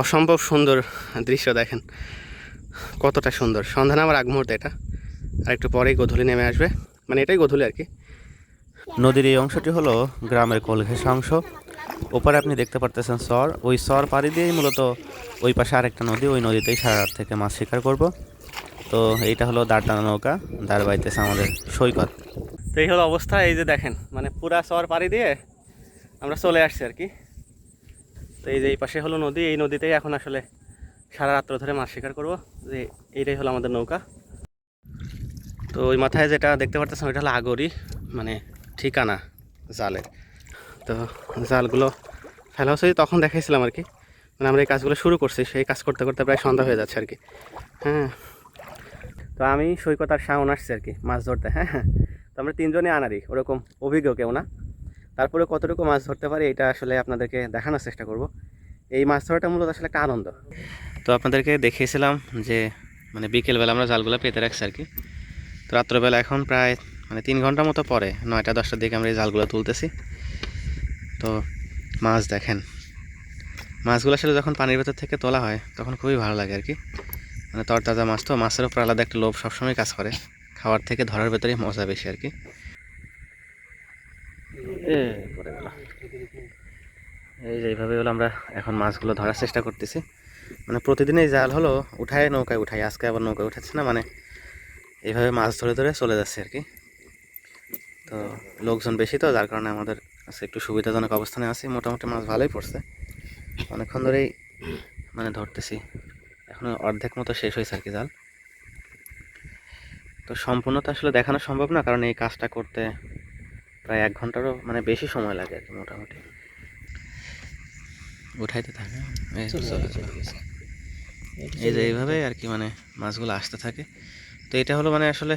অসম্ভব সুন্দর দৃশ্য দেখেন, কতটা সুন্দর। সন্ধ্যা নামার আগ মুহূর্তে এটা, আর একটু পরেই গোধূলি নেমে আসবে, মানে এটাই গোধূলি আর কি। নদীর এই অংশটি হলো গ্রামের কোল ঘেঁষা অংশ। ওপারে আপনি দেখতে পারতেছেন চর, ওই চর পাড়ি দিয়েই মূলত ওই পাশে আরেকটা নদী, ওই নদীতেই সারা রাত থেকে মাছ শিকার করব। তো এইটা হলো দাঁড় টানা নৌকা, দাঁড় বাইতেছে আমাদের সৈকত। তো এই হলো অবস্থা, এই যে দেখেন মানে পুরা চর পাড়ি দিয়ে আমরা চলে আসছি আর কি। তো এই যে এই পাশে হলো নদী, এই নদীতেই এখন আসলে সারা রাত্র ধরে মাছ শিকার করবো। যে এইটাই হলো আমাদের নৌকা। তো ওই মাথায় যেটা দেখতে পারতেছেন ওইটা হলো আগরি, মানে ঠিকানা জালের। তো জালগুলো ফেলা হচ্ছে তখন দেখাইছিলাম আর কি, মানে আমরা এই কাজগুলো শুরু করছি, সেই কাজ করতে করতে প্রায় সন্ধ্যা হয়ে যাচ্ছে আর কি। হ্যাঁ, তো আমি সৈকত আর শাওন আসছি আর কি মাছ ধরতে। হ্যাঁ হ্যাঁ, তো আমরা তিনজনই আনারি, ওরকম অভিজ্ঞ কেউ না। তারপরে কতটুকু মাছ ধরতে পারি এটা আসলে আপনাদেরকে দেখানোর চেষ্টা করব। এই মাছ ধরাটা মূলত আসলে একটা আনন্দ। তো আপনাদেরকে দেখিয়েছিলাম যে মানে বিকেলবেলা আমরা জালগুলো পেতে রাখছি আর কি। তো রাত্রবেলা এখন প্রায় মানে 3 ঘন্টা মতো পরে 9টা-10টার দিকে আমরা এই জালগুলো তুলতেছি। তো মাছ দেখেন, মাছগুলো আসলে যখন পানির ভেতর থেকে তোলা হয় তখন খুবই ভালো লাগে আর কি। মানে তরতাজা মাছ, তো মাছের উপর আলাদা একটা লোভ সবসময় কাজ করে, খাওয়ার থেকে ধরার ভেতরেই মজা বেশি আর কি। এই যে এইভাবে হলো আমরা এখন মাছগুলো ধরার চেষ্টা করতেছি। মানে প্রতিদিনই জাল হলো উঠায় নৌকায় উঠাই, আজকে আবার নৌকায় উঠাচ্ছে না, মানে এইভাবে মাছ ধরে ধরে চলে যাচ্ছে আর কি। তো লোকজন বেশি, তো যার কারণে আমাদের কাছে একটু সুবিধাজনক অবস্থানে আছি। মোটামুটি মাছ ভালোই পড়ছে, অনেকক্ষণ ধরেই মানে ধরতেছি। এখনো অর্ধেক মতো শেষ হয়েছে আর কি জাল। তো সম্পূর্ণ তো আসলে দেখানো সম্ভব না, কারণ এই কাজটা করতে প্রায় 1 ঘন্টারও মানে বেশি সময় লাগে আর কি মোটামুটি। উঠাইতে থাকে এই যে এইভাবে আর কি, মানে মাছগুলো আসতে থাকে। তো এটা হলো মানে আসলে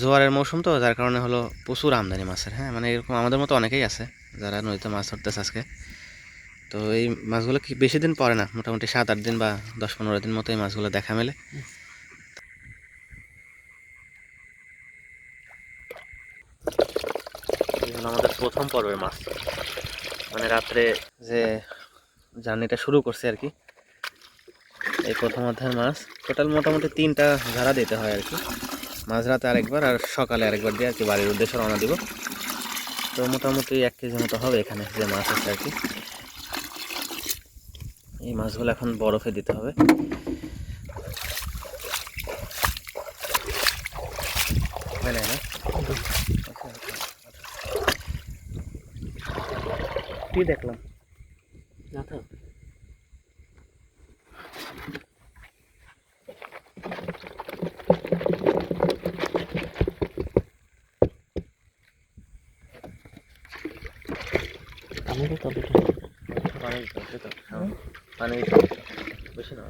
জোয়ারের মৌসুম, তো যার কারণে হলো প্রচুর আমদানি মাছের। হ্যাঁ, মানে এরকম আমাদের মতো অনেকেই আছে যারা নদীতে মাছ ধরতেছে আজকে। তো এই মাছগুলো কি বেশি দিন পরে না, মোটামুটি 7-8 দিন বা 10-15 দিন মতো এই মাছগুলো দেখা মেলে। আমাদের প্রথম পর্বের মাছ, মানে রাত্রে যে জার্নিটা শুরু করছে আর কি, এই প্রথম অধ্যায়ের মাছ। টোটাল মোটামুটি 3টা ঝাড়া দিতে হয় আর কি, মাঝরাতে আরেকবার আর সকালে আরেকবার দিয়ে আর কি বাড়ির উদ্দেশ্যে রওনা দিব। তো মোটামুটি 1 কেজি মতো হবে এখানে যে মাছ আছে আর কি। এই মাছগুলো এখন বরফে দিতে হবে। না কি দেখলাম না তো, পানি দিতে হবে, পানি দিতে হবে তো, পানি দিতে হবে বেশি না,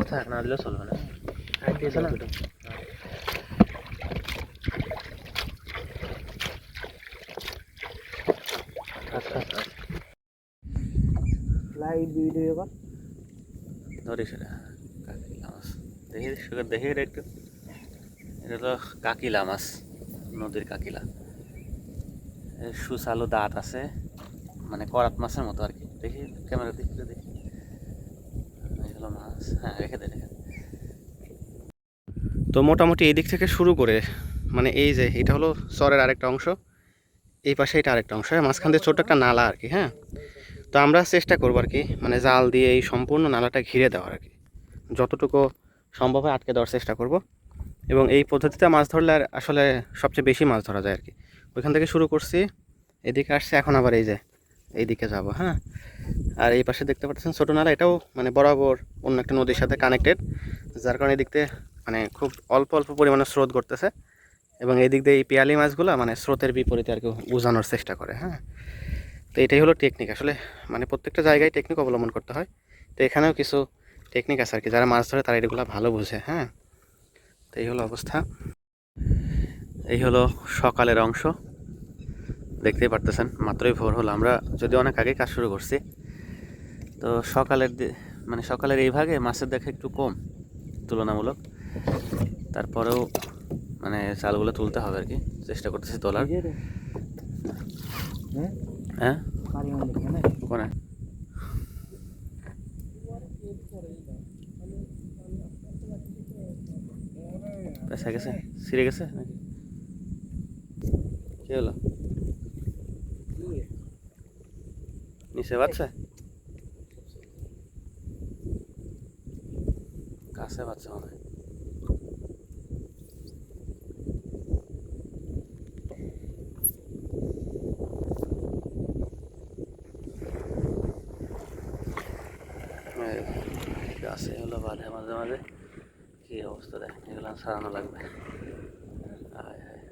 থাক না দিলেও চলবে না, দিয়েছে না। আচ্ছা আচ্ছা, লাইভ ভিডিও বা ধরে সেটা কাকিলা মাছ, দেখি দেখি এটা একটু। এটা তো কাকিলা মাছ, নদীর কাকিলা। সুচালু দাঁত আছে, মানে করাত মাছের মতো আর কি। দেখি ক্যামেরা দেখি দেখি, এগুলো মাছ। হ্যাঁ রেখে দে রেখে। তো মোটামুটি এই দিক থেকে শুরু করে মানে এই যে এটা হলো চরের আরেকটা অংশ, এই পাশে এটা আরেকটা অংশ, মাঝখান দিয়ে ছোট্ট একটা নালা আর কি। হ্যাঁ, তো আমরা চেষ্টা করবো আর কি মানে জাল দিয়ে এই সম্পূর্ণ নালাটা ঘিরে দেওয়ার আর কি, যতটুকু সম্ভব হয় আটকে দেওয়ার চেষ্টা করব। এবং এই পদ্ধতিতে মাছ ধরলে আর আসলে সবচেয়ে বেশি মাছ ধরা যায় আর কি। ওইখান থেকে শুরু করছি, এদিকে আসছে, এখন আবার এই যে এইদিকে যাব। হ্যাঁ, আর এই পাশে দেখতে পাচ্ছেন ছোটো নালা, এটাও মানে বরাবর অন্য একটা নদীর সাথে কানেক্টেড, যার কারণে এদিক দিয়ে মানে খুব অল্প অল্প পরিমাণে স্রোত করতেছে। এবং এই দিক দিয়ে এই পেয়ালি মাছগুলো মানে স্রোতের বিপরীতে আর কি বোঝানোর চেষ্টা করে। হ্যাঁ, তো এটাই হলো টেকনিক আসলে, মানে প্রত্যেকটা জায়গায় টেকনিক অবলম্বন করতে হয়। তো এখানেও কিছু টেকনিক আছে আর কি, যারা মাছ ধরে তারা এগুলো ভালো বোঝে। হ্যাঁ, তো এই হলো অবস্থা। এই হলো সকালের অংশ, দেখতেই পারতেছেন মাত্রই ভোর হলো। আমরা যদি অনেক আগে কাজ শুরু করছি, তো মানে সকালের এই ভাগে মাছের দেখা একটু কম তুলনামূলক। তারপরেও মানে চালগুলো তুলতে হবে আর কি, চেষ্টা করতেছি তোলার। হ্যাঁ, ওখানে পেঁচা গেছে, ছিঁড়ে গেছে নাকি কি হলো? নিচে বাচ্চা, কাছে বাচ্চা মনে হয়। গাছে হলো বাঁধে মাঝে মাঝে, কি অবস্থা দেখেন, এগুলো সারানো লাগবে। হায় হায়,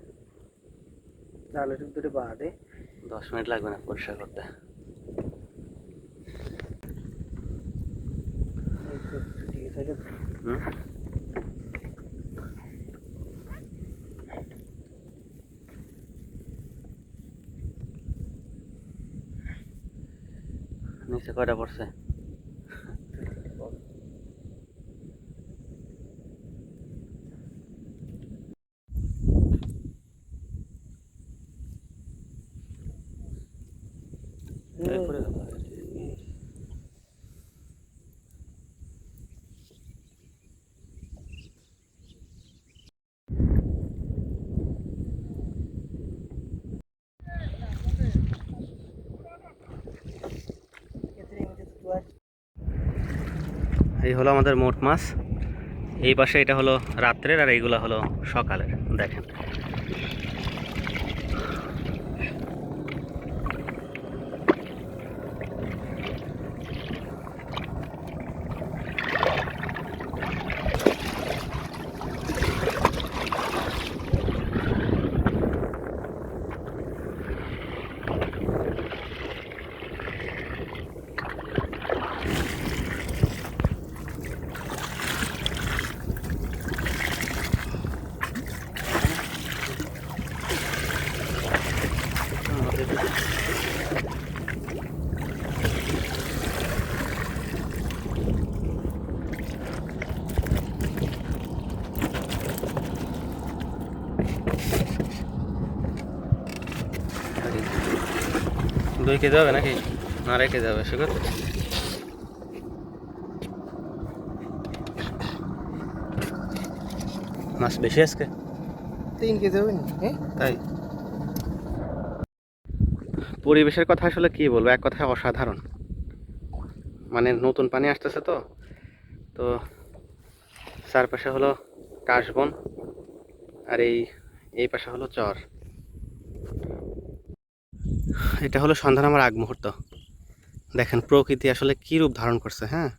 তাহলে একটু দুটো বাদে 10 মিনিট লাগবে না পরিষ্কার করতে। হুম, নিচে কয়টা পড়ছে? পড়ে গেল। এই হলো আমাদের মোট মাছ। এই পাশে এটা হলো রাত্রের, আর এইগুলো হলো সকালের। দেখেন দুই কেজি হবে নাকি, না রেখে যাবে সুগত? মাছ বেশি আজকে, 3 কেজি হবে না? তাই পরিবেশের কথা আসলে কি বলবো, এক কথায় অসাধারণ। মানে নতুন পানি আসতেছে তো, তো চারপাশে হলো কাশবন, আর এই পাশে হলো চর। এটা হলো সন্ধ্যা নামার আগ মুহূর্ত। দেখেন প্রকৃতি আসলে কি রূপ ধারণ করছে। হ্যাঁ,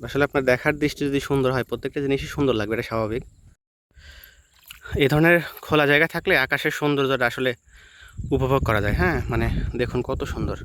আসলে আপনার দেখার দৃষ্টি যদি সুন্দর হয়, প্রত্যেকটা জিনিসই সুন্দর লাগবে, এটা স্বাভাবিক। এই ধরনের খোলা জায়গা থাকলে আকাশের সৌন্দর্যটা আসলে উপভোগ করা যায়। হ্যাঁ, মানে দেখুন কত সুন্দর।